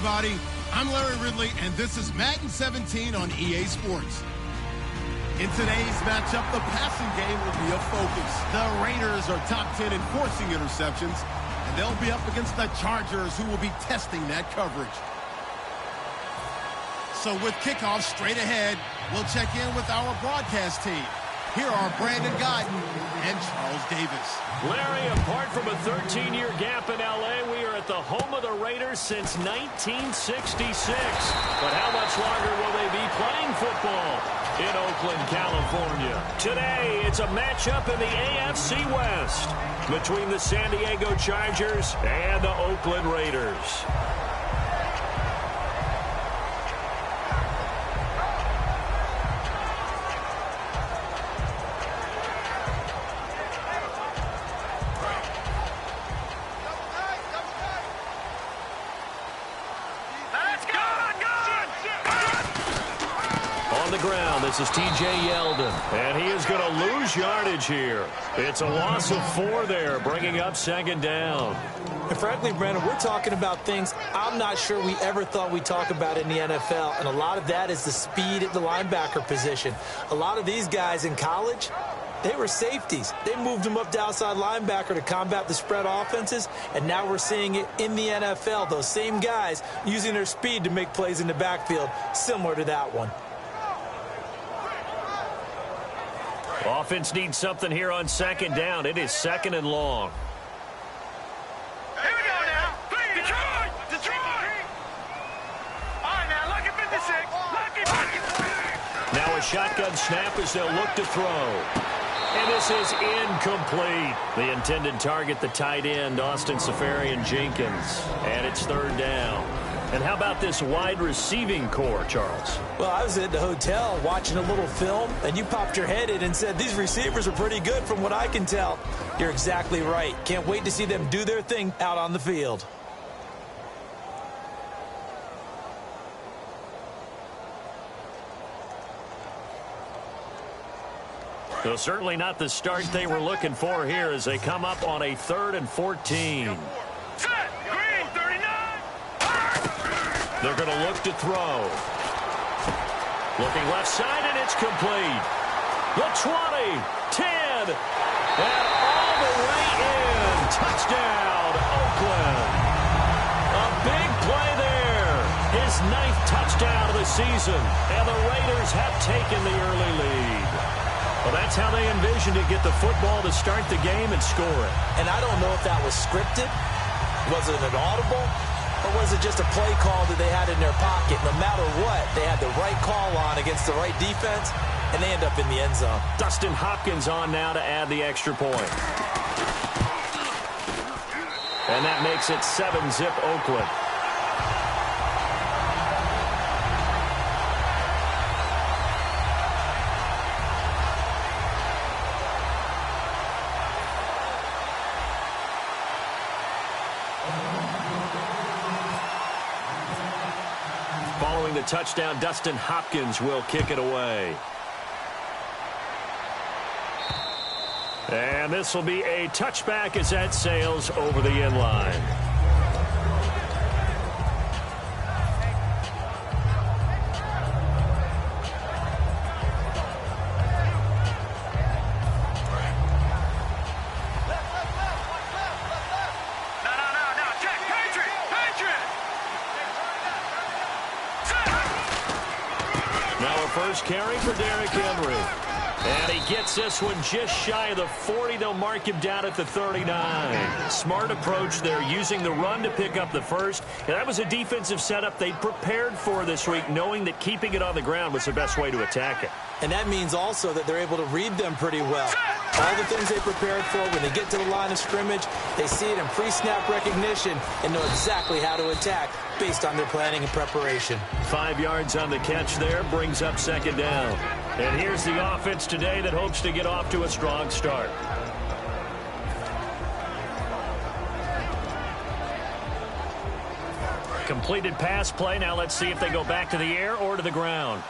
everybody. I'm Larry Ridley, and this is Madden 17 on EA Sports. In today's matchup, the passing game will be a focus. The Raiders are top 10 in forcing interceptions, and they'll be up against the Chargers, who will be testing that coverage. So with kickoff straight ahead, we'll check in with our broadcast team. Here are Brandon Guyton and Charles Davis. Larry, apart from a 13-year gap in L.A., we are at the home of the Raiders since 1966. But how much longer will they be playing football in Oakland, California? Today, it's a matchup in the AFC West between the San Diego Chargers and the Oakland Raiders. This is T.J. Yeldon, and he is going to lose yardage here. It's a loss of 4 there, bringing up second down. And frankly, Brandon, we're talking about things I'm not sure we ever thought we'd talk about in the NFL, and a lot of that is the speed at the linebacker position. A lot of these guys in college, they were safeties. They moved them up to outside linebacker to combat the spread offenses, and now we're seeing it in the NFL. Those same guys using their speed to make plays in the backfield, similar to that one. Offense needs something here on second down. It is second and long. Here we go now. Detroit! Detroit! All right, now, look at 56. Now a shotgun snap as they'll look to throw. And this is incomplete. The intended target, the tight end, Austin Seferian-Jenkins. And it's third down. And how about this wide receiving core, Charles? Well, I was at the hotel watching a little film, and you popped your head in and said, these receivers are pretty good from what I can tell. You're exactly right. Can't wait to see them do their thing out on the field. So certainly not the start they were looking for here as they come up on a 3rd and 14. They're going to look to throw. Looking left side, and it's complete. The 20, 10, and all the way in. Touchdown, Oakland. A big play there. His 9th touchdown of the season, and the Raiders have taken the early lead. Well, that's how they envisioned to get the football to start the game and score it. And I don't know if that was scripted. Was it an audible? Or was it just a play call that they had in their pocket? No matter what, they had the right call on against the right defense, and they end up in the end zone. Dustin Hopkins on now to add the extra point. And that makes it 7-zip Oakland. Following the touchdown, Dustin Hopkins will kick it away. And this will be a touchback as that sails over the end line. First carry for Derrick Henry. And he gets this one just shy of the 40. They'll mark him down at the 39. Smart approach there, using the run to pick up the first. And that was a defensive setup they prepared for this week, knowing that keeping it on the ground was the best way to attack it. And that means also that they're able to read them pretty well. All the things they prepared for, when they get to the line of scrimmage, they see it in pre-snap recognition and know exactly how to attack based on their planning and preparation. 5 yards on the catch there, brings up second down. And here's the offense today that hopes to get off to a strong start. Completed pass play. Now let's see if they go back to the air or to the ground.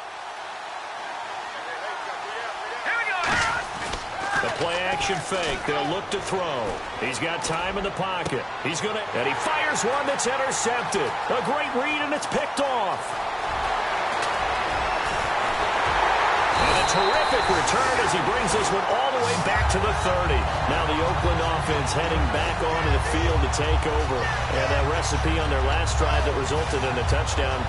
Here we go. The play-action fake. They'll look to throw. He's got time in the pocket. And he fires one that's intercepted. A great read, and it's picked off. And a terrific return as he brings this one all the way back to the 30. Now the Oakland offense heading back onto the field to take over. And that recipe on their last drive that resulted in a touchdown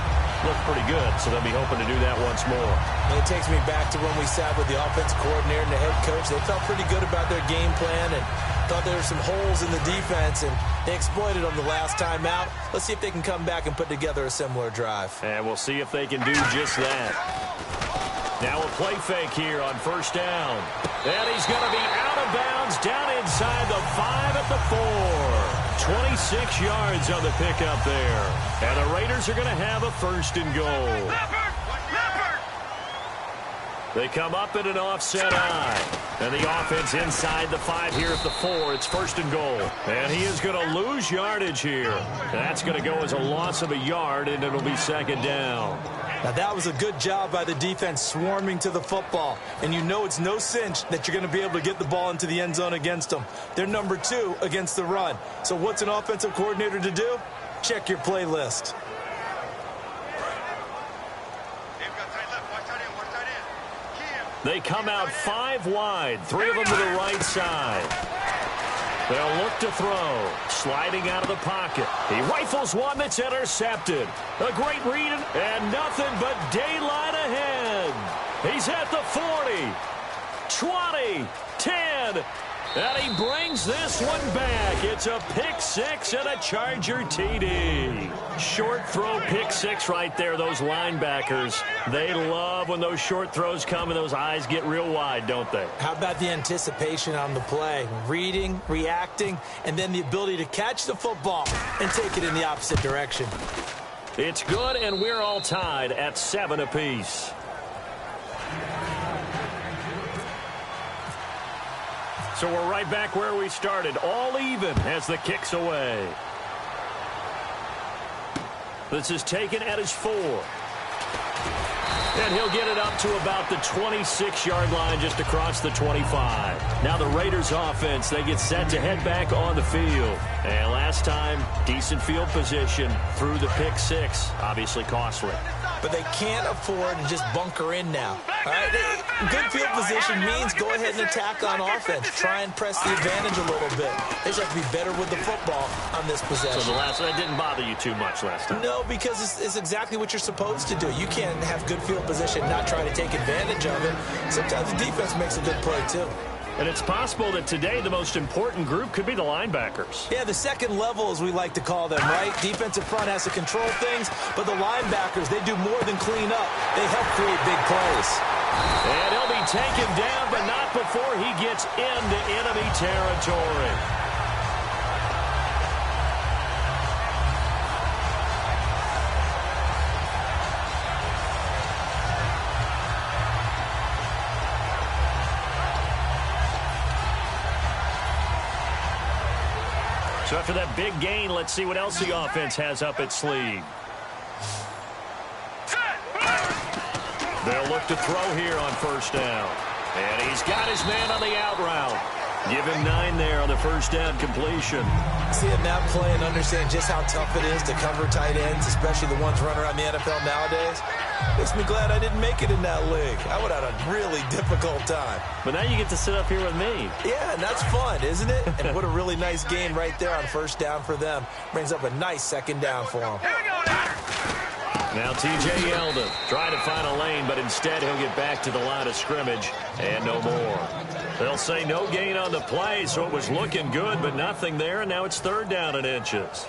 looked pretty good, so they'll be hoping to do that once more. And it takes me back to when we sat with the offensive coordinator and the head coach. They felt pretty good about their game plan and thought there were some holes in the defense, and they exploited them the last time out. Let's see if they can come back and put together a similar drive. And we'll see if they can do just that. Now a play fake here on first down. And he's going to be out of bounds down inside the 5 at the 4. 26 yards on the pickup there. And the Raiders are going to have a first and goal. They come up in an offset eye. And the offense inside the 5 here at the 4. It's first and goal. And he is going to lose yardage here. That's going to go as a loss of a yard, and it'll be second down. Now, that was a good job by the defense swarming to the football. And you know it's no cinch that you're going to be able to get the ball into the end zone against them. They're number 2 against the run. So what's an offensive coordinator to do? Check your playlist. They come out 5 wide, 3 of them to the right side. They'll look to throw. Sliding out of the pocket. He rifles one that's intercepted. A great read, and nothing but daylight ahead. He's at the 40, 20, 10, and he brings this one back. It's a pick 6 and a Charger TD. Short throw pick 6 right there. Those linebackers, they love when those short throws come and those eyes get real wide, don't they? How about the anticipation on the play? Reading, reacting, and then the ability to catch the football and take it in the opposite direction. It's good, and we're all tied at 7 apiece. So we're right back where we started, all even as the kick's away. This is taken at his 4. And he'll get it up to about the 26-yard line, just across the 25. Now the Raiders offense, they get set to head back on the field. And last time, decent field position through the pick 6, obviously costly. But they can't afford to just bunker in now. All right? Good field position means go ahead and attack on offense. Try and press the advantage a little bit. They just have to be better with the football on this possession. So that didn't bother you too much last time? No, because it's exactly what you're supposed to do. You can't have good field position and not try to take advantage of it. Sometimes the defense makes a good play, too. And it's possible that today the most important group could be the linebackers. Yeah, the second level, as we like to call them, right? Defensive front has to control things, but the linebackers, they do more than clean up. They help create big plays. And he'll be taken down, but not before he gets into enemy territory. So after that big gain, let's see what else the offense has up its sleeve. They'll look to throw here on first down. And he's got his man on the out route. Give him 9 there on the first down completion. Seeing that play and understand just how tough it is to cover tight ends, especially the ones running around the NFL nowadays, makes me glad I didn't make it in that league. I would have had a really difficult time. But now you get to sit up here with me. Yeah, and that's fun, isn't it? And what a really nice game right there on first down for them. Brings up a nice second down for them. Now T.J. Yeldon trying to find a lane, but instead he'll get back to the line of scrimmage and no more. They'll say no gain on the play, so it was looking good, but nothing there, and now it's third down and inches.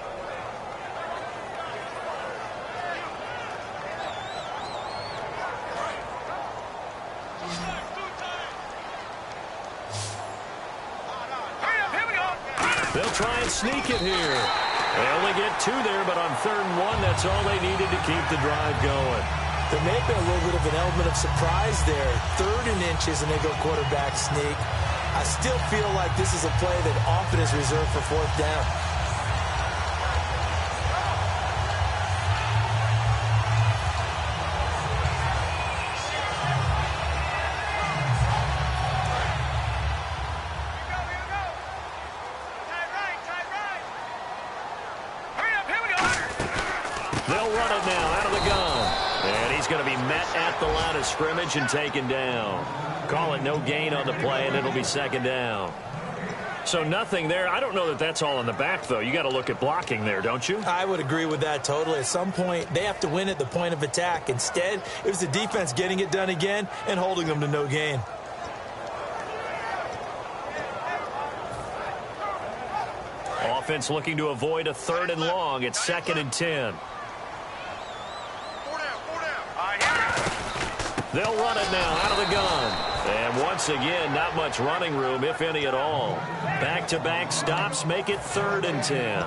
They'll try and sneak it here. They only get 2 there, but on 3rd and 1, that's all they needed to keep the drive going. There may have been a little bit of an element of surprise there. 3rd and inches, and they go quarterback sneak. I still feel like this is a play that often is reserved for 4th down. it now out of the gun. And he's going to be met at the line of scrimmage and taken down. Call it no gain on the play, and it'll be second down. So nothing there. I don't know that that's all in the back, though. You got to look at blocking there, don't you? I would agree with that totally. At some point, they have to win at the point of attack. Instead, it was the defense getting it done again and holding them to no gain. Offense looking to avoid a 3rd and long. It's 2nd and 10. They'll run it now out of the gun. And once again, not much running room, if any at all. Back-to-back stops make it 3rd and 10.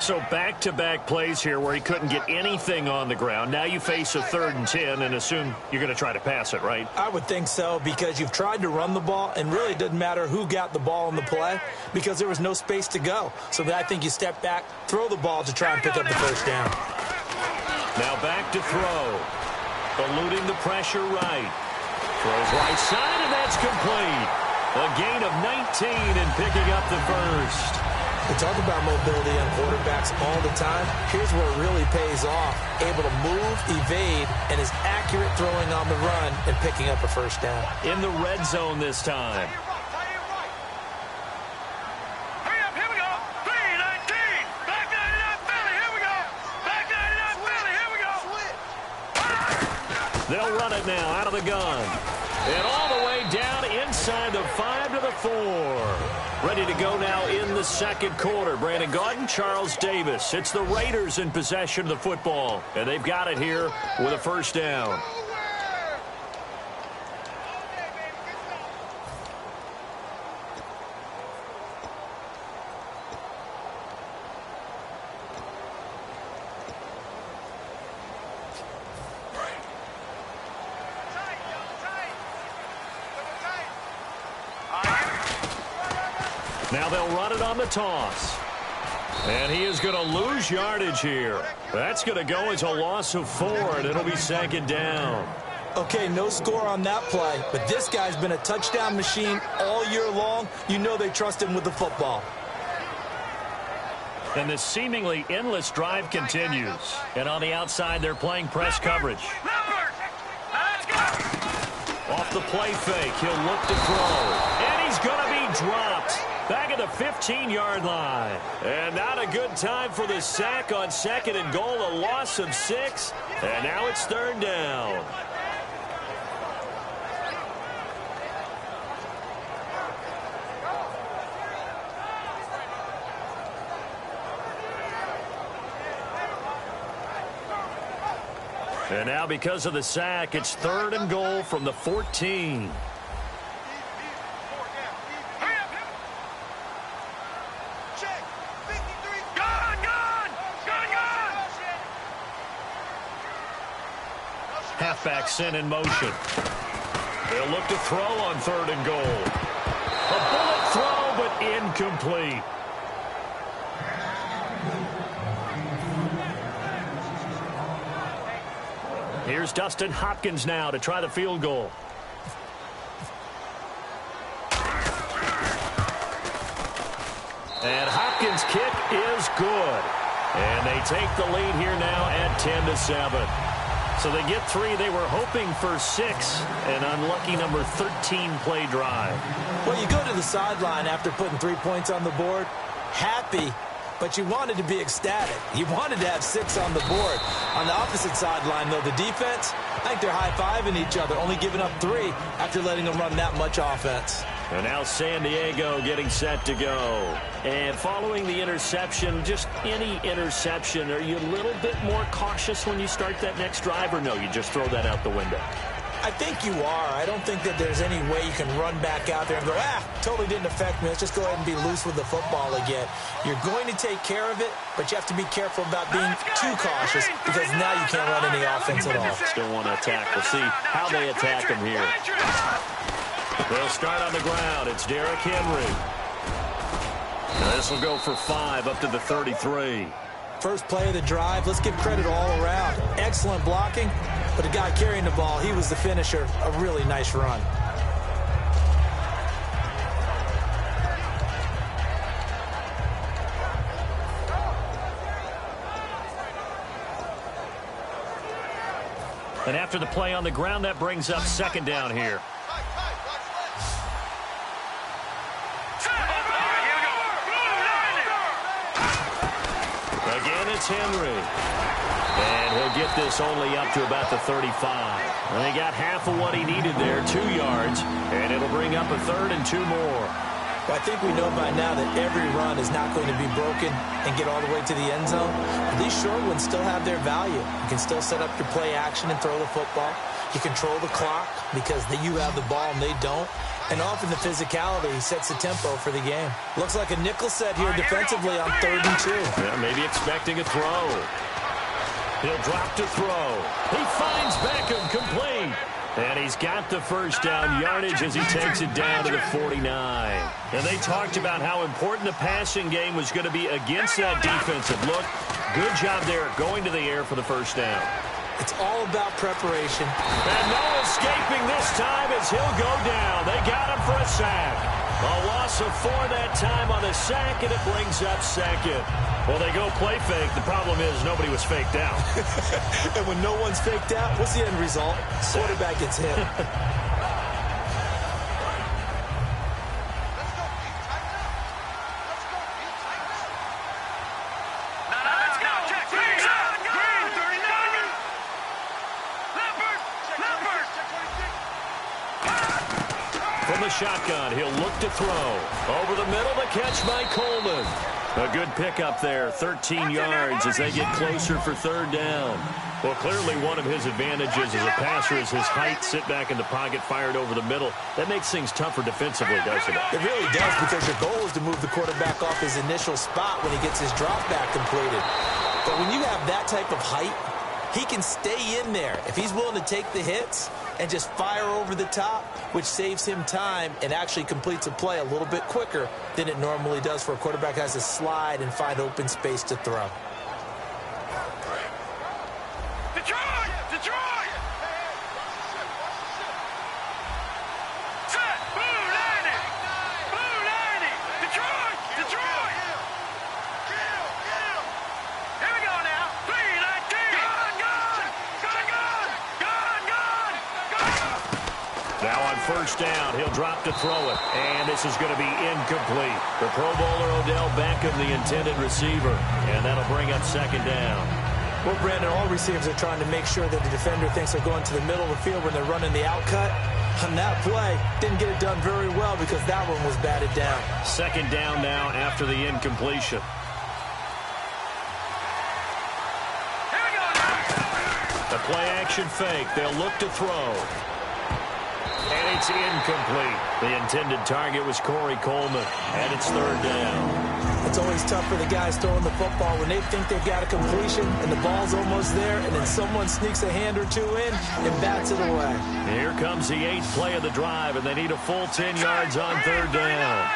So back-to-back plays here where he couldn't get anything on the ground. Now you face a 3rd and 10 and assume you're going to try to pass it, right? I would think so, because you've tried to run the ball, and really it doesn't matter who got the ball in the play because there was no space to go. So I think you step back, throw the ball to try and pick up the first down. Now back to throw. Eluding the pressure right. Throws right side, and that's complete. A gain of 19 and picking up the first. We talk about mobility on quarterbacks all the time. Here's where it really pays off. Able to move, evade, and is accurate throwing on the run and picking up a first down. In the red zone this time. They'll run it now out of the gun. And all the way down inside the 5 to the 4. Ready to go now in the second quarter. Brandon Gaudin, Charles Davis. It's the Raiders in possession of the football. And they've got it here with a first down. Now they'll run it on the toss. And he is going to lose yardage here. That's going to go as a loss of 4, and it'll be second down. Okay, no score on that play, but this guy's been a touchdown machine all year long. You know they trust him with the football. And this seemingly endless drive continues. And on the outside, they're playing press coverage. Off the play fake, he'll look to throw. And he's going to be dropped. Back at the 15-yard line. And not a good time for the sack on 2nd and goal, a loss of 6. And now it's 3rd down. And now because of the sack, it's 3rd and goal from the 14. Halfback sent in motion. They'll look to throw on 3rd and goal. A bullet throw, but incomplete. Here's Dustin Hopkins now to try the field goal. And Hopkins' kick is good. And they take the lead here now at 10-7. So they get 3. They were hoping for 6. An unlucky number 13 play drive. Well, you go to the sideline after putting 3 points on the board, happy, but you wanted to be ecstatic. You wanted to have 6 on the board. On the opposite sideline, though, the defense, I think they're high-fiving each other, only giving up 3 after letting them run that much offense. And now San Diego getting set to go. And following the interception, just any interception, are you a little bit more cautious when you start that next drive, or no, you just throw that out the window? I think you are. I don't think that there's any way you can run back out there and go, totally didn't affect me. Let's just go ahead and be loose with the football again. You're going to take care of it, but you have to be careful about being too cautious because now you can't run any offense at all. Still want to attack. We'll see how they attack him here. They'll start on the ground. It's Derrick Henry. Now this will go for 5 up to the 33. First play of the drive. Let's give credit all around. Excellent blocking, but the guy carrying the ball, he was the finisher. A really nice run. And after the play on the ground, that brings up second down here. Again, it's Henry. And he'll get this only up to about the 35. And they got half of what he needed there, 2 yards. And it'll bring up a 3rd and 2 more. Well, I think we know by now that every run is not going to be broken and get all the way to the end zone. But these short ones still have their value. You can still set up your play action and throw the football. You control the clock because you have the ball and they don't. And often the physicality sets the tempo for the game. Looks like a nickel set here defensively on 3rd and 2. Yeah, maybe expecting a throw. He'll drop to throw. He finds Beckham complete. And he's got the first down yardage as he takes it down to the 49. And they talked about how important the passing game was going to be against that defensive look. Good job there going to the air for the first down. It's all about preparation. And no escaping this time as he'll go down. They got him for a sack. A loss of 4 that time on the sack, and it brings up second. Well, they go play fake. The problem is nobody was faked out. And when no one's faked out, what's the end result? Quarterback gets hit. From the shotgun, he'll look to throw. Over the middle, the catch by Coleman. A good pickup there, 13 yards as they get closer for 3rd down. Well, clearly one of his advantages as a passer is his height, sit back in the pocket, fired over the middle. That makes things tougher defensively, doesn't it? It really does, because your goal is to move the quarterback off his initial spot when he gets his drop back completed. But when you have that type of height, he can stay in there if he's willing to take the hits and just fire over the top, which saves him time and actually completes a play a little bit quicker than it normally does for a quarterback who has to slide and find open space to throw. Detroit! Detroit! Set! Blue 90! Blue 90! Detroit! Detroit! Here we go now. 3-19! Now on first down, he'll drop to throw it. And this is going to be incomplete. The Pro Bowler Odell Beckham, the intended receiver. And that'll bring up second down. Well, Brandon, all receivers are trying to make sure that the defender thinks they're going to the middle of the field when they're running the outcut. On that play, didn't get it done very well because that one was batted down. Second down now after the incompletion. The play action fake. They'll look to throw. And it's incomplete. The intended target was Corey Coleman. And it's 3rd down. It's always tough for the guys throwing the football when they think they've got a completion and the ball's almost there, and then someone sneaks a hand or two in and bats it away. Here comes the 8th play of the drive, and they need a full 10 yards on 3rd down.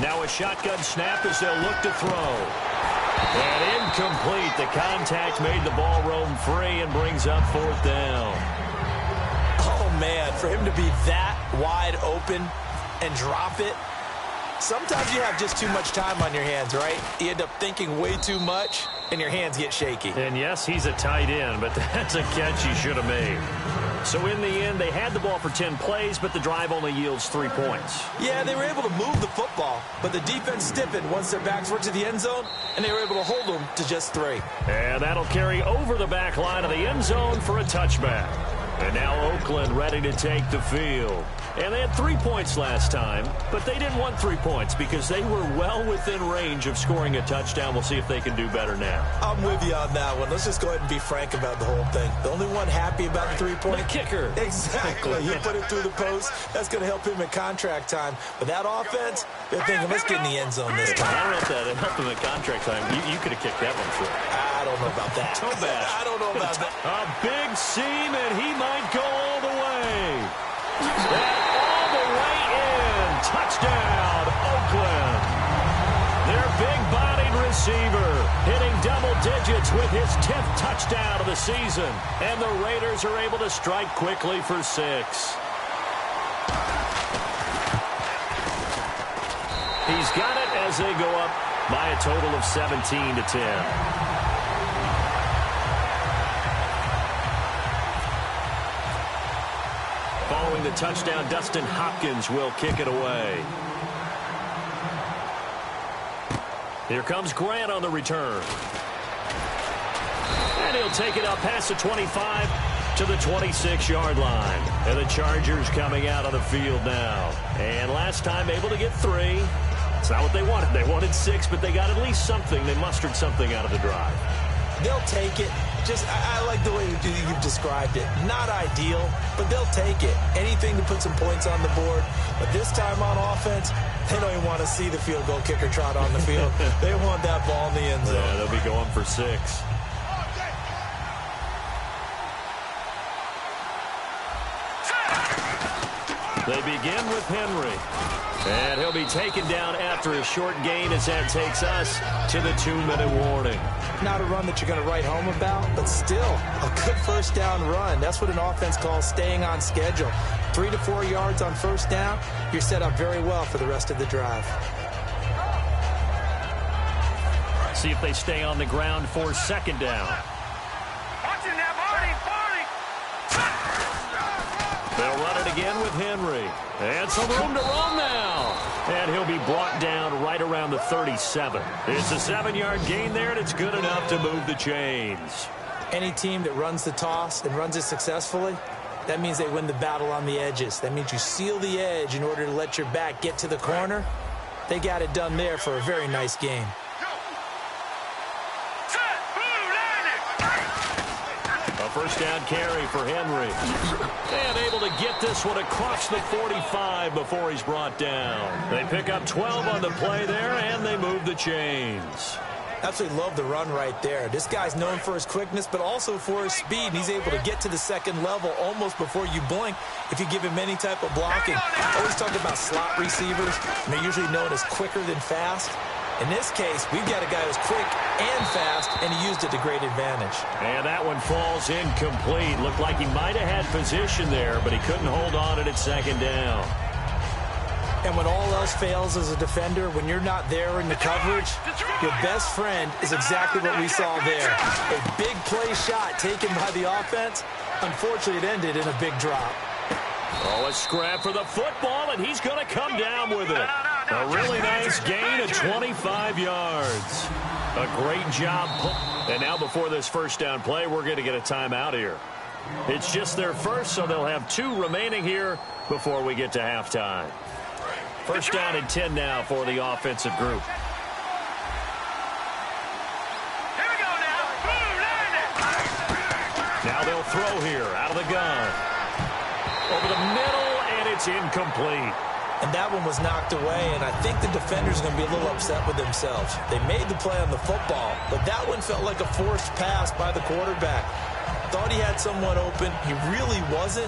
Now a shotgun snap as they'll look to throw. And incomplete. The contact made the ball roam free and brings up 4th down. Oh, man, for him to be that wide open and drop it. Sometimes you have just too much time on your hands, right? You end up thinking way too much, and your hands get shaky. And yes, he's a tight end, but that's a catch he should have made. So in the end, they had the ball for 10 plays, but the drive only yields 3 points. Yeah, they were able to move the football, but the defense stiffened once their backs were to the end zone, and they were able to hold them to just 3. And that'll carry over the back line of the end zone for a touchback. And now Oakland ready to take the field. And they had 3 points last time, but they didn't want 3 points because they were well within range of scoring a touchdown. We'll see if they can do better now. I'm with you on that one. Let's just go ahead and be frank about the whole thing. The only one happy about the 3-point... The kicker. Exactly. He put it through the post. That's going to help him in contract time. But that offense, they're thinking, let's get in the end zone this time. I don't know if that helped him in contract time. You could have kicked that one through. I don't know about that. Toe bash. I don't know about that. A big seam, and he might go all the way. And all the way in. Touchdown, Oakland. Their big-bodied receiver hitting double digits with his 10th touchdown of the season. And the Raiders are able to strike quickly for 6. He's got it as they go up by a total of 17-10. touchdown. Dustin Hopkins will kick it away. Here comes Grant on the return. And he'll take it up past the 25 to the 26-yard line. And the Chargers coming out on the field now. And last time able to get 3. It's not what they wanted. They wanted 6, but they got at least something. They mustered something out of the drive. They'll take it. I like the way you've described it. Not ideal, but they'll take it. Anything to put some points on the board. But this time on offense, they don't even want to see the field goal kicker trot on the field. They want that ball in the end zone. Yeah, they'll be going for 6. They begin with Henry. And he'll be taken down after a short gain as that takes us to the 2-minute warning. Not a run that you're going to write home about, but still a good first down run. That's what an offense calls staying on schedule. 3 to 4 yards on first down, you're set up very well for the rest of the drive. See if they stay on the ground for second down. Watching that, They'll run it again with Henry. And some room to roam now. And he'll be brought down right around the 37. It's a 7-yard gain there, and it's good enough to move the chains. Any team that runs the toss and runs it successfully, that means they win the battle on the edges. That means you seal the edge in order to let your back get to the corner. They got it done there for a very nice game. First down carry for Henry. And able to get this one across the 45 before he's brought down. They pick up 12 on the play there, and they move the chains. Absolutely love the run right there. This guy's known for his quickness, but also for his speed. And he's able to get to the second level almost before you blink if you give him any type of blocking. Always talk about slot receivers. And they're usually known as quicker than fast. In this case, we've got a guy who's quick and fast, and he used it to great advantage. And that one falls incomplete. Looked like he might have had position there, but he couldn't hold on at second down. And when all else fails as a defender, when you're not there in the coverage, your best friend is exactly what we saw there. A big play shot taken by the offense. Unfortunately, it ended in a big drop. Oh, a scrap for the football, and he's going to come down with it. A really nice gain of 25 yards. A great job. And now before this first down play, we're going to get a timeout here. It's just their first, so they'll have 2 remaining here before we get to halftime. First down and 10 now for the offensive group. Here we go now. Now they'll throw here out of the gun. Over the middle, and it's incomplete. And that one was knocked away, and I think the defender's going to be a little upset with themselves. They made the play on the football, but that one felt like a forced pass by the quarterback. Thought he had someone open. He really wasn't.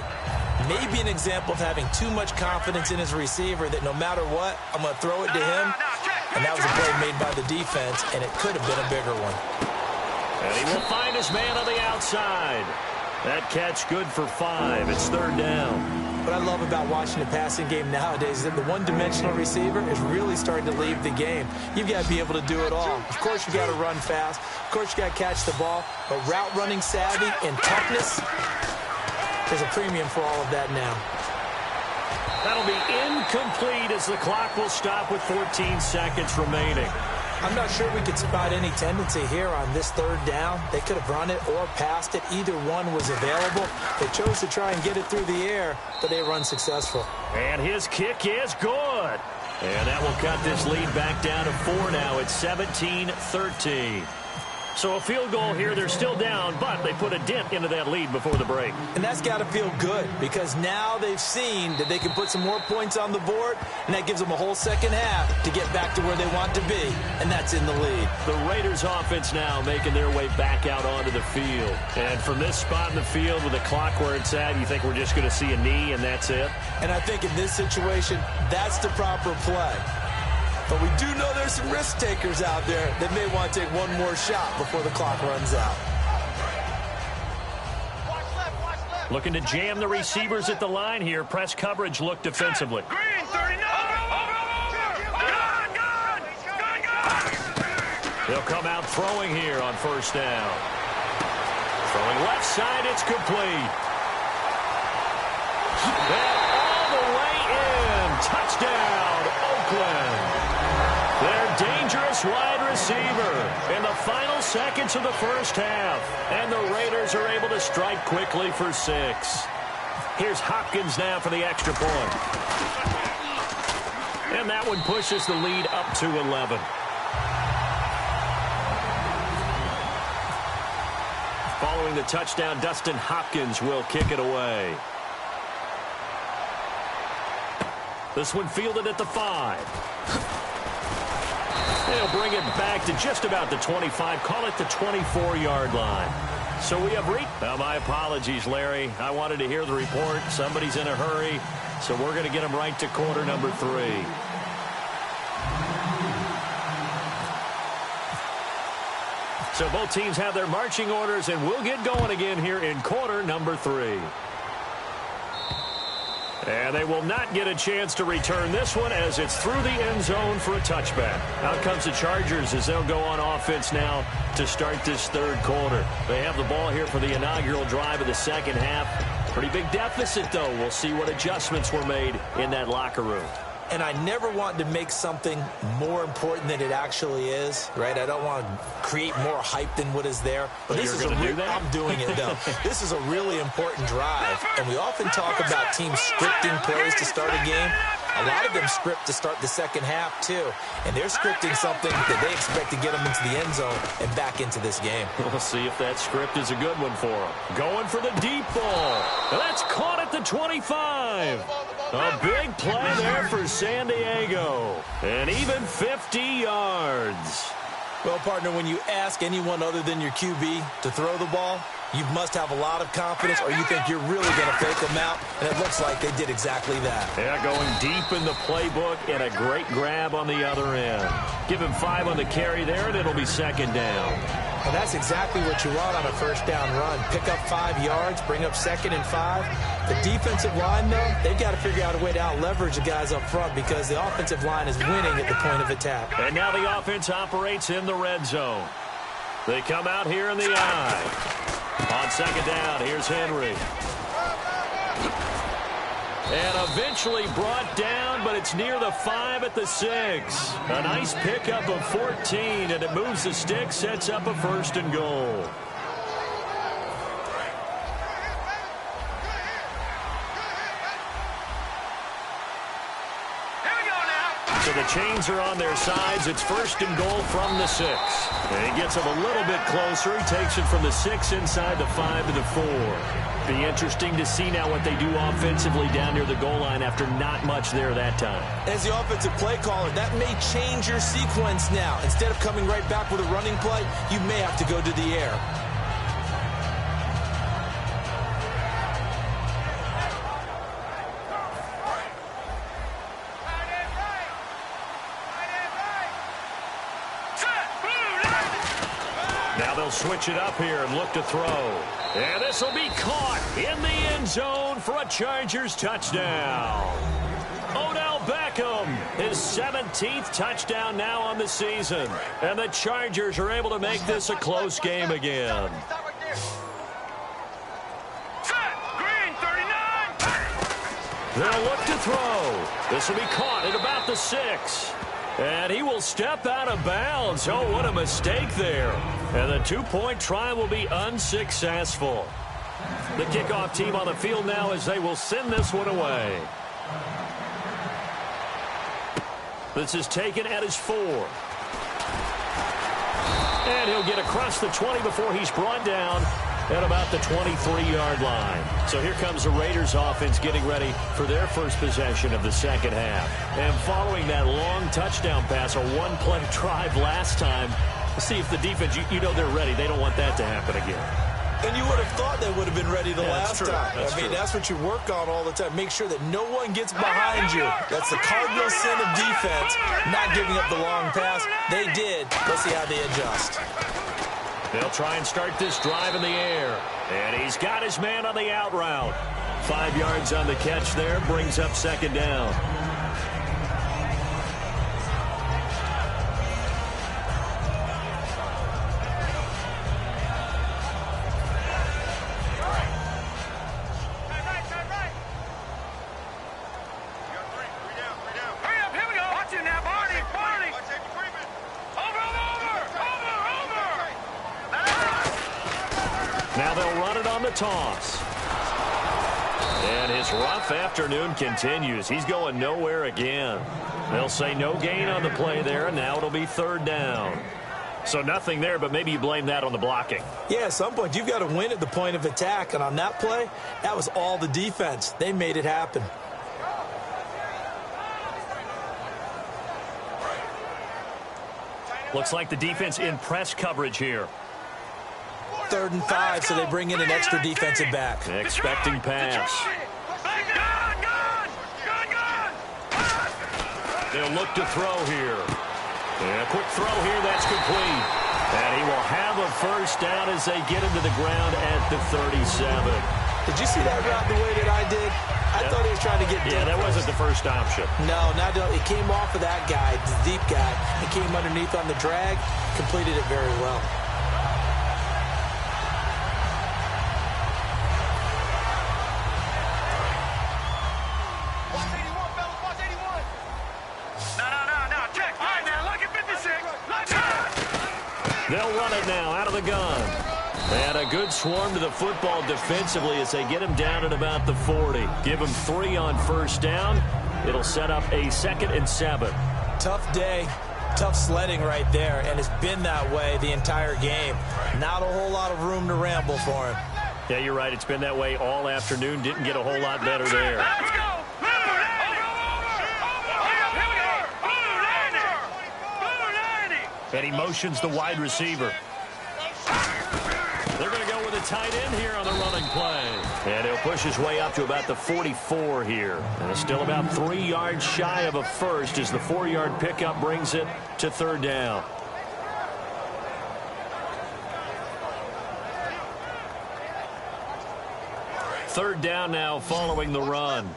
Maybe an example of having too much confidence in his receiver that no matter what, I'm going to throw it to him. And that was a play made by the defense, and it could have been a bigger one. And he will find his man on the outside. That catch good for 5. It's third down. What I love about watching the passing game nowadays is that the one-dimensional receiver is really starting to leave the game. You've got to be able to do it all. Of course, you've got to run fast. Of course, you've got to catch the ball. But route running savvy and toughness, there's a premium for all of that now. That'll be incomplete as the clock will stop with 14 seconds remaining. I'm not sure we could spot any tendency here on this third down. They could have run it or passed it. Either one was available. They chose to try and get it through the air, but they run successful. And his kick is good. And that will cut this lead back down to 4 now. It's 17-13. So a field goal here. They're still down, but they put a dent into that lead before the break. And that's got to feel good because now they've seen that they can put some more points on the board, and that gives them a whole second half to get back to where they want to be, and that's in the lead. The Raiders offense now making their way back out onto the field. And from this spot in the field with the clock where it's at, you think we're just going to see a knee and that's it? And I think in this situation, that's the proper play. But we do know there's some risk takers out there that may want to take one more shot before the clock runs out. Looking to jam the receivers at the line here. Press coverage look defensively. Green, 39. They'll come out throwing here on first down. Throwing left side, it's complete. That Touchdown, Oakland. Their dangerous wide receiver in the final seconds of the first half. And the Raiders are able to strike quickly for 6. Here's Hopkins now for the extra point. And that one pushes the lead up to 11. Following the touchdown, Dustin Hopkins will kick it away. This one fielded at the 5. They'll bring it back to just about the 25. Call it the 24-yard line. So we have reached. Now, my apologies, Larry. I wanted to hear the report. Somebody's in a hurry. So we're going to get him right to quarter number 3. So both teams have their marching orders, and we'll get going again here in quarter number 3. And they will not get a chance to return this one as it's through the end zone for a touchback. Out comes the Chargers as they'll go on offense now to start this third quarter. They have the ball here for the inaugural drive of the second half. Pretty big deficit, though. We'll see what adjustments were made in that locker room. And I never want to make something more important than it actually is, right? I don't want to create more hype than what is there. But this is I'm doing it, though. This is a really important drive. And we often talk about teams scripting plays to start a game. A lot of them script to start the second half, too. And they're scripting something that they expect to get them into the end zone and back into this game. We'll see if that script is a good one for them. Going for the deep ball. That's caught at the 25. A big play there for San Diego. And even 50 yards. Well, partner, when you ask anyone other than your QB to throw the ball, you must have a lot of confidence or you think you're really going to fake them out, and it looks like they did exactly that. Yeah, going deep in the playbook and a great grab on the other end. Give him 5 on the carry there, and it'll be second down. And that's exactly what you want on a first down run. Pick up 5 yards, bring up second and 5. The defensive line, though, they've got to figure out a way to out-leverage the guys up front because the offensive line is winning at the point of attack. And now the offense operates in the red zone. They come out here in the eye. On second down, here's Henry. And eventually brought down, but it's near the 5 at the 6. A nice pickup of 14, and it moves the stick, sets up a first and goal. So the chains are on their sides. It's first and goal from the 6. And he gets him a little bit closer. He takes it from the 6 inside the 5 to the 4. Be interesting to see now what they do offensively down near the goal line after not much there that time. As the offensive play caller, that may change your sequence now. Instead of coming right back with a running play, you may have to go to the air. Now they'll switch it up here and look to throw. And this will be caught in the end zone for a Chargers touchdown. Odell Beckham, his 17th touchdown now on the season. And the Chargers are able to make this a close game again. They'll look to throw. This will be caught at about the 6. And he will step out of bounds. Oh, what a mistake there. And the 2-point try will be unsuccessful. The kickoff team on the field now as they will send this one away. This is taken at his 4. And he'll get across the 20 before he's brought down at about the 23-yard line. So here comes the Raiders offense getting ready for their first possession of the second half. And following that long touchdown pass, a one-play drive last time, see if the defense, you know they're ready. They don't want that to happen again. And you would have thought they would have been ready the last time. I mean, that's what you work on all the time. Make sure that no one gets behind you. That's the cardinal sin of defense, not giving up the long pass. They did. Let's see how they adjust. They'll try and start this drive in the air. And he's got his man on the out route. 5 yards on the catch there, brings up second down. Now they'll run it on the toss. And his rough afternoon continues. He's going nowhere again. They'll say no gain on the play there, and now it'll be third down. So nothing there, but maybe you blame that on the blocking. Yeah, at some point, you've got to win at the point of attack. And on that play, that was all the defense. They made it happen. Looks like the defense in press coverage here. 3rd and 5, so they bring in an extra defensive back. Expecting pass. They'll look to throw here. And a quick throw here, that's complete. And he will have a first down as they get him to the ground at the 37. Did you see that route the way that I did? I thought he was trying to get deep. Yeah, that wasn't the first option. No, it came off of that guy, the deep guy. He came underneath on the drag, completed it very well. They'll run it now out of the gun. And a good swarm to the football defensively as they get him down at about the 40. Give him 3 on first down. It'll set up a 2nd and 7. Tough day, tough sledding right there, and it's been that way the entire game. Not a whole lot of room to ramble for him. Yeah, you're right. It's been that way all afternoon. Didn't get a whole lot better there. Let's go. And he motions the wide receiver. They're going to go with a tight end here on the running play. And he'll push his way up to about the 44 here. And it's still about 3 yards shy of a first as the 4-yard pickup brings it to 3rd down. Third down now following the run.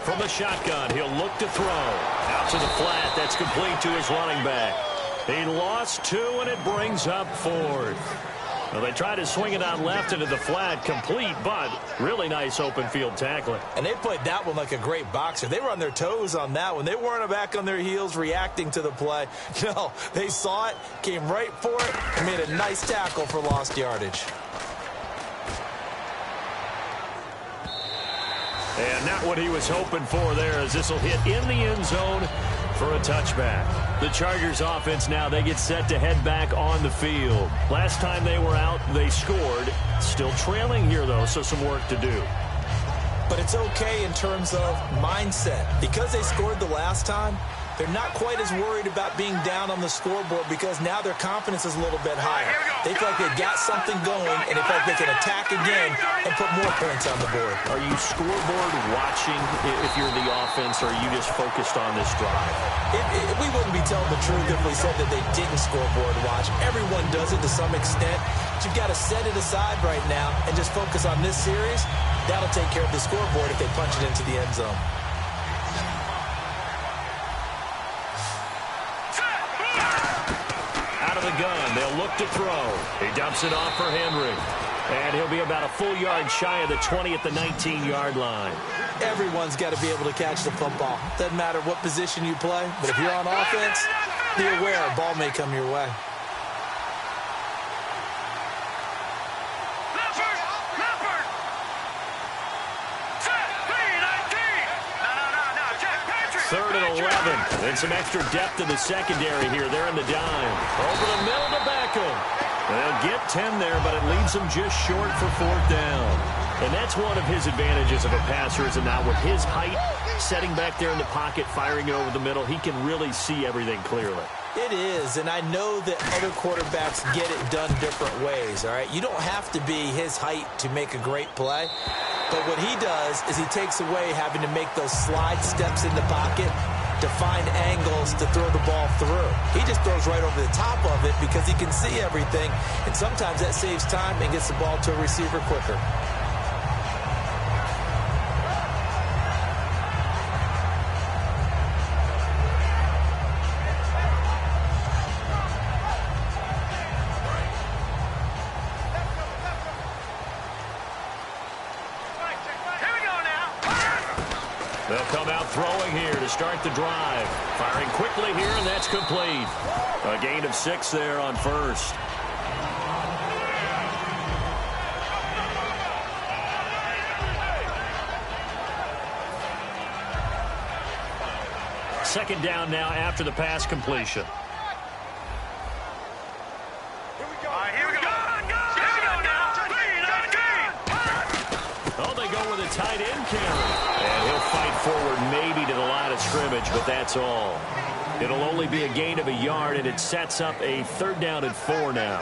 From the shotgun, he'll look to throw. Out to the flat, that's complete to his running back. He lost 2, and it brings up 4th. Well, they try to swing it out left into the flat, complete, but really nice open field tackling. And they played that one like a great boxer. They were on their toes on that one. They weren't back on their heels reacting to the play. No, they saw it, came right for it, and made a nice tackle for lost yardage. And not what he was hoping for there, as this will hit in the end zone for a touchback. The Chargers offense now, they get set to head back on the field. Last time they were out, they scored. Still trailing here, though, so some work to do. But it's okay in terms of mindset. Because they scored the last time, they're not quite as worried about being down on the scoreboard because now their confidence is a little bit higher. They feel like they've got something going, and they feel like they can attack again and put more points on the board. Are you scoreboard watching if you're the offense, or are you just focused on this drive? We wouldn't be telling the truth if we said that they didn't scoreboard watch. Everyone does it to some extent. But you've got to set it aside right now and just focus on this series. That'll take care of the scoreboard if they punch it into the end zone. The gun, they'll look to throw. He dumps it off for Henry. And he'll be about a full yard shy of the 20 at the 19-yard line. Everyone's got to be able to catch the football. Doesn't matter what position you play, but if you're on offense, be aware a ball may come your way. Third and 11. Then some extra depth in the secondary here. They're in the dime. Over the middle to Beckham. They'll get 10 there, but it leaves them just short for 4th down. And that's one of his advantages of a passer, is that now with his height, setting back there in the pocket, firing it over the middle, he can really see everything clearly. It is, and I know that other quarterbacks get it done different ways, all right? You don't have to be his height to make a great play. But what he does is he takes away having to make those slide steps in the pocket to find angles to throw the ball through. He just throws right over the top of it because he can see everything, and sometimes that saves time and gets the ball to a receiver quicker. They'll come out throwing here to start the drive. Firing quickly here, and that's complete. A gain of 6 there on first. Second down now after the pass completion. Oh, they go with a tight end carry. And he'll fight forward maybe to the line of scrimmage, but that's all. It'll only be a gain of a yard, and it sets up a 3rd down and 4 now.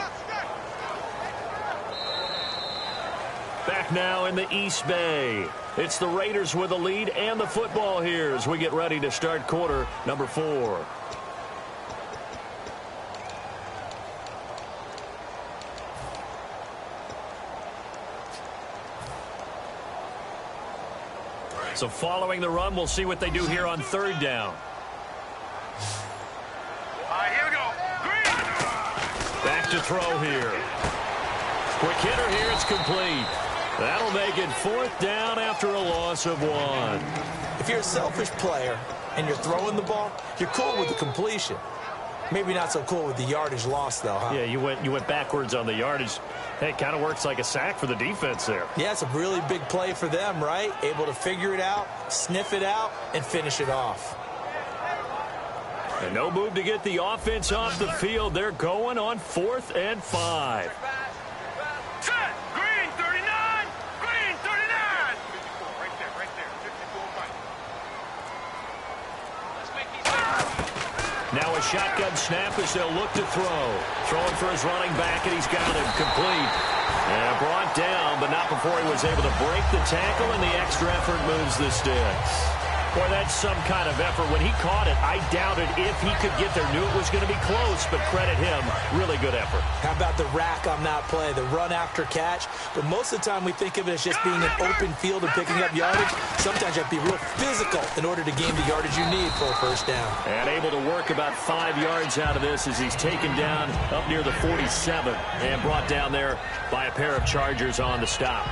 Back now in the East Bay. It's the Raiders with the lead and the football here as we get ready to start quarter number 4. So following the run, we'll see what they do here on 3rd down. Here we go. Back to throw here. Quick hitter here. It's complete. That'll make it 4th down after a loss of 1. If you're a selfish player and you're throwing the ball, you're cool with the completion. Maybe not so cool with the yardage loss, though, huh? Yeah, you went backwards on the yardage. Hey, it kind of works like a sack for the defense there. Yeah, it's a really big play for them, right? Able to figure it out, sniff it out, and finish it off. And no move to get the offense off the field. They're going on 4th and 5. Set. Green 39. Green 39. Right there. 54 right. Let's make these things. Now a shotgun snap as they'll look to throw. Throwing for his running back, and he's got him complete. And brought down, but not before he was able to break the tackle, and the extra effort moves the sticks. Boy, that's some kind of effort. When he caught it, I doubted if he could get there. Knew it was going to be close, but credit him. Really good effort. How about the rack on that play, the run after catch? But most of the time we think of it as just being an open field and picking up yardage. Sometimes you have to be real physical in order to gain the yardage you need for a 1st down. And able to work about 5 yards out of this as he's taken down up near the 47 and brought down there by a pair of Chargers on the stop.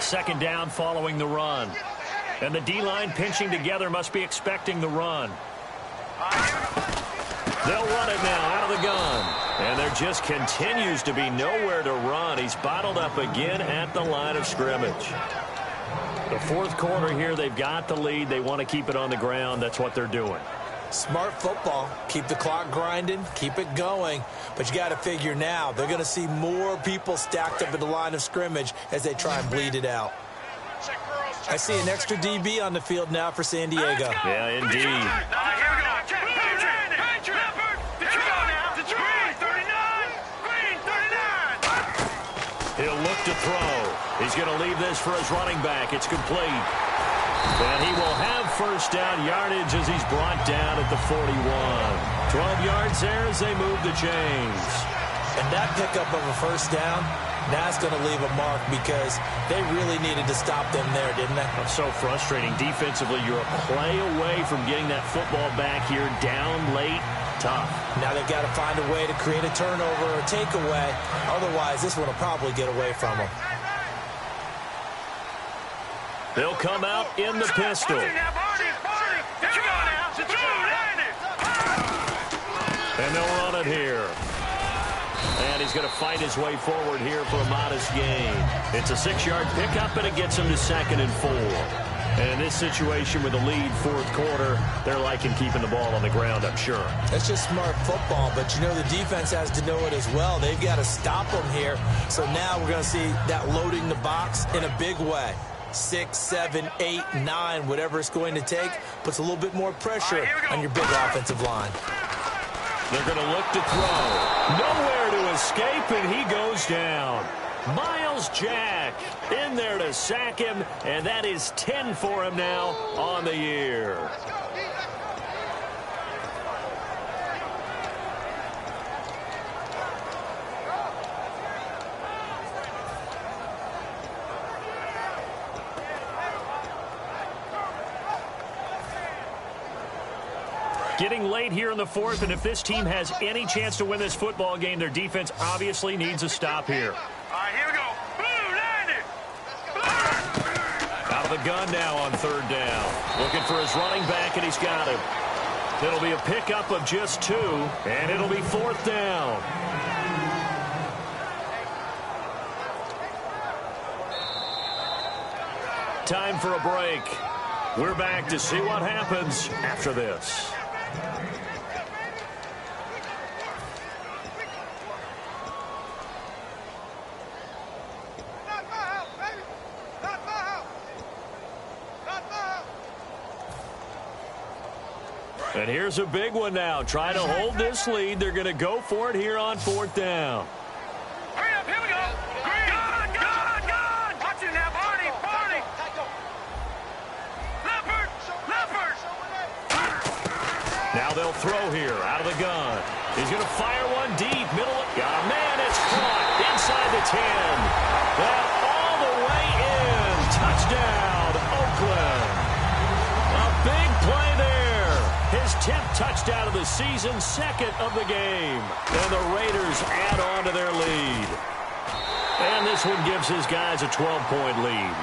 Second down following the run. And the D-line pinching together must be expecting the run. They'll run it now out of the gun. And there just continues to be nowhere to run. He's bottled up again at the line of scrimmage. The 4th quarter here, they've got the lead. They want to keep it on the ground. That's what they're doing. Smart football. Keep the clock grinding. Keep it going. But you got to figure now, they're going to see more people stacked up at the line of scrimmage as they try and bleed it out. I see an extra DB on the field now for San Diego. Yeah, indeed. Here we go. He'll look to throw. He's going to leave this for his running back. It's complete. And he will have 1st down yardage as he's brought down at the 41. 12 yards there as they move the chains. And that pickup of a 1st down, that's going to leave a mark because they really needed to stop them there, didn't they? That's so frustrating. Defensively, you're a play away from getting that football back here down late. Tough. Now they've got to find a way to create a turnover or takeaway. Otherwise, this one will probably get away from them. They'll come out in the pistol. And they'll run it here. And he's going to fight his way forward here for a modest gain. It's a 6-yard pickup, and it gets him to 2nd and 4. And in this situation with the lead 4th quarter, they're liking keeping the ball on the ground, I'm sure. That's just smart football, but you know the defense has to know it as well. They've got to stop them here. So now we're going to see that loading the box in a big way. 6, 7, 8, 9, whatever it's going to take, puts a little bit more pressure on your big offensive line. They're going to look to throw. Nowhere to escape, and he goes down. Miles Jack in there to sack him, and that is 10 for him now on the year. Getting late here in the fourth, and if this team has any chance to win this football game, their defense obviously needs a stop here. All right, here we go. Blue 90. Out of the gun now on third down. Looking for his running back, and he's got him. It'll be a pickup of just 2, and it'll be fourth down. Time for a break. We're back to see what happens after this. And here's a big one now. Trying to hold this lead. They're going to go for it here on fourth down. Hurry up, here we go. Green. Gun. Watch it now, Barney. Leopard. Now they'll throw here out of the gun. He's going to fire one deep. Middle. Got a man. It's caught inside the 10. That all the way in. Touchdown, Oakland. A big play there. His 10th touchdown of the season, 2nd of the game. And the Raiders add on to their lead. And this one gives his guys a 12-point lead.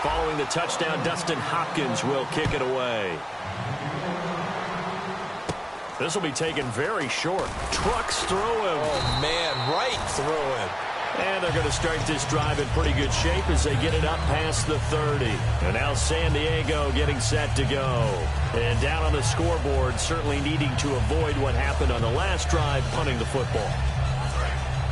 Following the touchdown, Dustin Hopkins will kick it away. This will be taken very short. Trucks through him. Oh, man, right through him. And they're going to start this drive in pretty good shape as they get it up past the 30. And now San Diego getting set to go. And down on the scoreboard, certainly needing to avoid what happened on the last drive, punting the football.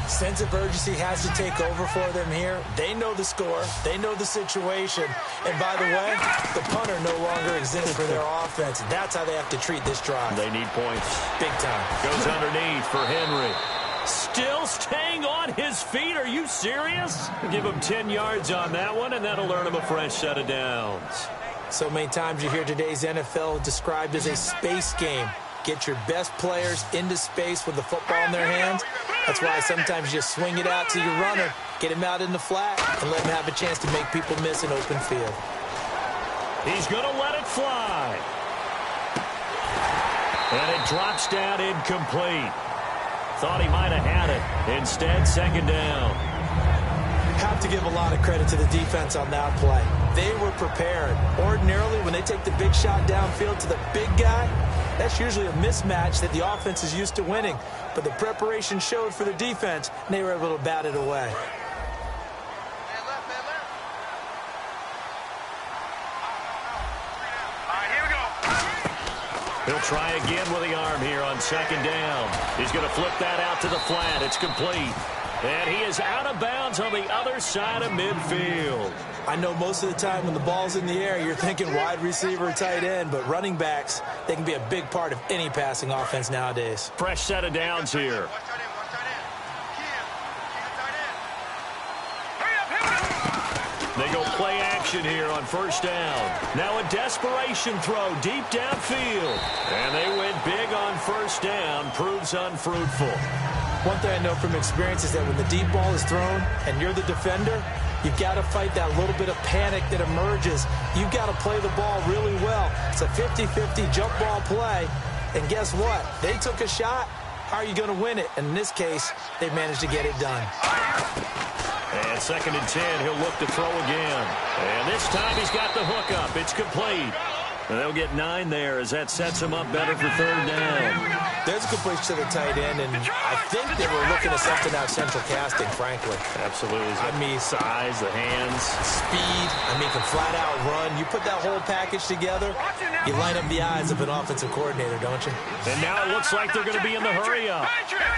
Sense of urgency has to take over for them here. They know the score. They know the situation. And by the way, the punter no longer exists for their offense. That's how they have to treat this drive. They need points. Big time. Goes underneath for Henry. Still staying on his feet. Are you serious? Give him 10 yards on that one, and that'll earn him a fresh set of downs. So many times you hear today's NFL described as a space game. Get your best players into space with the football in their hands. That's why sometimes you just swing it out to your runner, get him out in the flat, and let him have a chance to make people miss an open field. He's going to let it fly. And it drops down incomplete. Thought he might have had it. Instead, second down. Have to give a lot of credit to the defense on that play. They were prepared. Ordinarily, when they take the big shot downfield to the big guy, that's usually a mismatch that the offense is used to winning. But the preparation showed for the defense, and they were able to bat it away. He'll try again with the arm here on second down. He's going to flip that out to the flat. It's complete. And he is out of bounds on the other side of midfield. I know most of the time when the ball's in the air, you're thinking wide receiver, tight end, but running backs, they can be a big part of any passing offense nowadays. Fresh set of downs here. They go play action here on first down. Now a desperation throw deep downfield. And they went big on first down. Proves unfruitful. One thing I know from experience is that when the deep ball is thrown and you're the defender, you've got to fight that little bit of panic that emerges. You've got to play the ball really well. It's a 50-50 jump ball play. And guess what? They took a shot. How are you going to win it? And in this case, they managed to get it done. And second and 10, he'll look to throw again. And this time he's got the hook up. It's complete. And they'll get 9 there as that sets him up better for third down. There's a completion to the tight end, and I think they were looking at something out central casting, frankly. Absolutely. I mean, size, the hands. Speed. I mean, can flat out run. You put that whole package together, you line up the eyes of an offensive coordinator, don't you? And now it looks like they're going to be in the hurry up.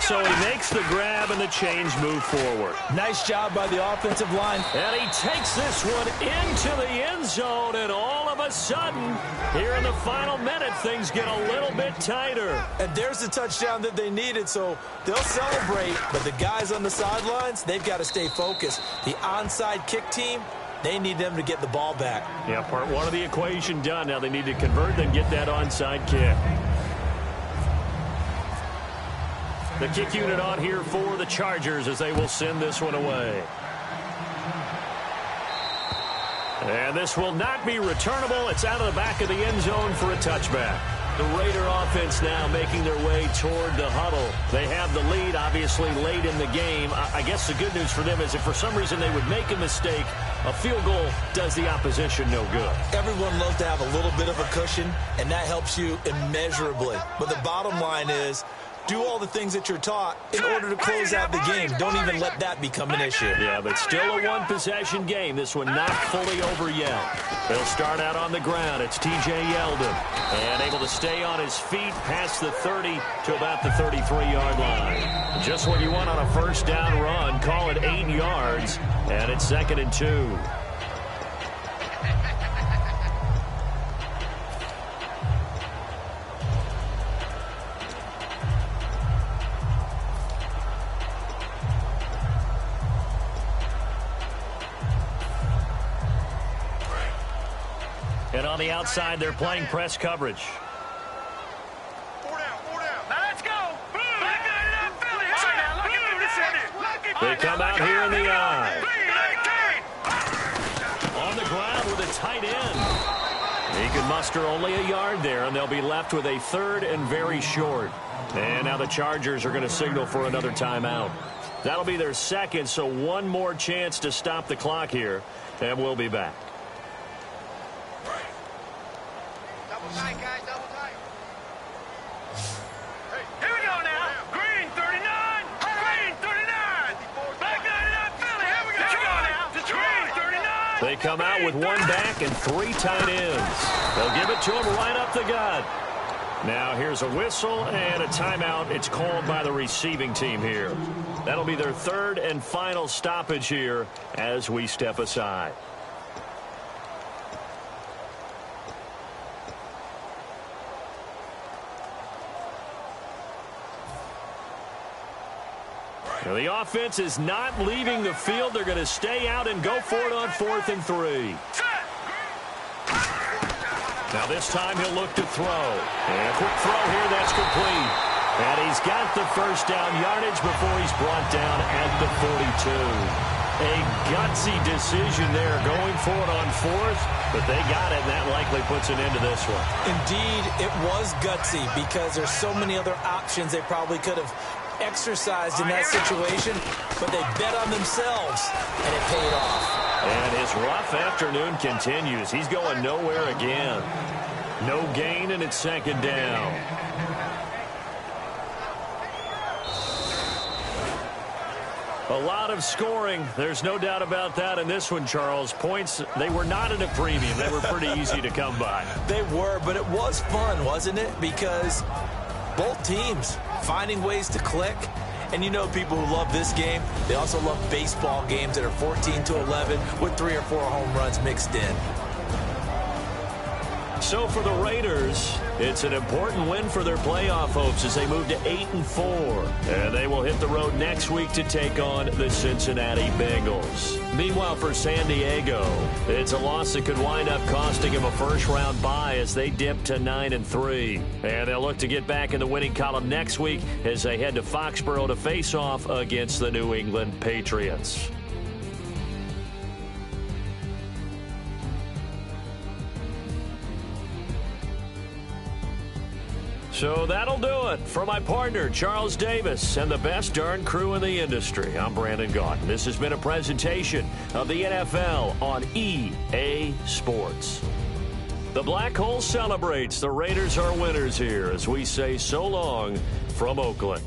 So he makes the grab and the change move forward. Nice job by the offensive line. And he takes this one into the end zone, and all of a sudden, here in the final minute, things get a little bit tighter. And there's the touchdown that they needed, so they'll celebrate. But the guys on the sidelines, they've got to stay focused. The onside kick team, they need them to get the ball back. Yeah, part one of the equation done. Now they need to convert, then get that onside kick. The kick unit on here for the Chargers as they will send this one away. And this will not be returnable. It's out of the back of the end zone for a touchback. The Raider offense now making their way toward the huddle. They have the lead, obviously, late in the game. I guess the good news for them is if for some reason they would make a mistake, a field goal does the opposition no good. Everyone loves to have a little bit of a cushion, and that helps you immeasurably. But the bottom line is, do all the things that you're taught in order to close out the game. Don't even let that become an issue. Yeah, but still a one-possession game. This one not fully over yet. They'll start out on the ground. It's T.J. Yeldon. And able to stay on his feet past the 30 to about the 33-yard line. Just what you want on a first down run. Call it 8 yards. And it's 2nd and 2. And on the outside, they're playing press coverage. 4 down, 4 down. Now let's go. Back up, Philly. They come out here in the eye. On the ground with a tight end. He can muster only a yard there, and they'll be left with a 3rd and very short. And now the Chargers are going to signal for another timeout. That'll be their 2nd, so one more chance to stop the clock here, and we'll be back. Tight, guys, double tight. Hey, here we go now. Green 39. Green 39. Back 99 Philly. Here we go. Now. Green 39. They come out with 1 back and 3 tight ends. They'll give it to him right up the gut. Now here's a whistle and a timeout. It's called by the receiving team here. That'll be their 3rd and final stoppage here as we step aside. Now the offense is not leaving the field. They're going to stay out and go for it on 4th and 3. Now this time he'll look to throw. And a quick throw here, that's complete. And he's got the first down yardage before he's brought down at the 42. A gutsy decision there going for it on 4th, but they got it, and that likely puts an end to this one. Indeed, it was gutsy because there's so many other options they probably could have exercised in that situation, but they bet on themselves, and it paid off. And his rough afternoon continues. He's going nowhere again. No gain, and it's 2nd down. A lot of scoring. There's no doubt about that in this one, Charles. Points, they were not at a premium. They were pretty easy to come by. They were, but it was fun, wasn't it? Because both teams finding ways to click. And you know people who love this game, they also love baseball games that are 14-11 with 3 or 4 home runs mixed in. So for the Raiders, it's an important win for their playoff hopes as they move to 8-4. And they will hit the road next week to take on the Cincinnati Bengals. Meanwhile, for San Diego, it's a loss that could wind up costing them a first-round bye as they dip to 9-3. And they'll look to get back in the winning column next week as they head to Foxborough to face off against the New England Patriots. So that'll do it. For my partner, Charles Davis, and the best darn crew in the industry, I'm Brandon Gaudin. This has been a presentation of the NFL on EA Sports. The Black Hole celebrates. The Raiders are winners here as we say so long from Oakland.